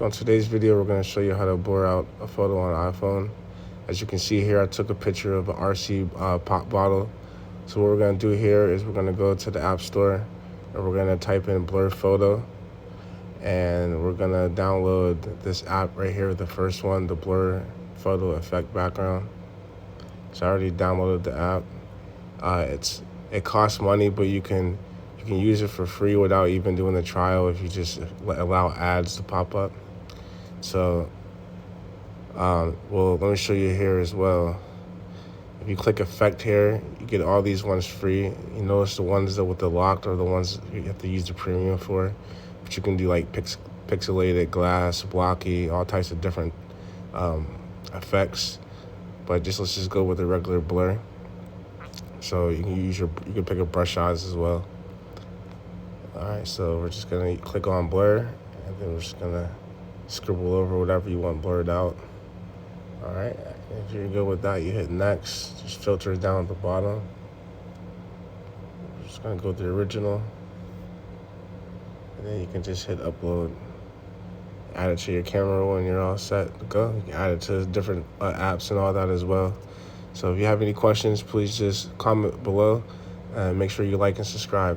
On today's video, we're going to show you how to blur out a photo on iPhone. As you can see here, I took a picture of an RC pop bottle. So what we're going to do here is we're going to go to the App Store and we're going to type in blur photo. And we're going to download this app right here, the first one, the blur photo effect background. So I already downloaded the app. It costs money, but you can use it for free without even doing the trial if you just allow ads to pop up. So, let me show you here as well. If you click effect here, you get all these ones free. You notice the ones that with the locked are the ones you have to use the premium for. But you can do like pixelated, glass, blocky, all types of different effects. But let's just go with the regular blur. So you can pick up brush size as well. All right, so we're just gonna click on blur, and then we're just gonna scribble over whatever you want blurred out. All right, if you're good with that, you hit next. Just filter it down at the bottom. We're just gonna go to the original, and then you can just hit upload. Add it to your camera when you're all set to go. You can add it to different apps and all that as well. So if you have any questions, please just comment below, and make sure you like and subscribe.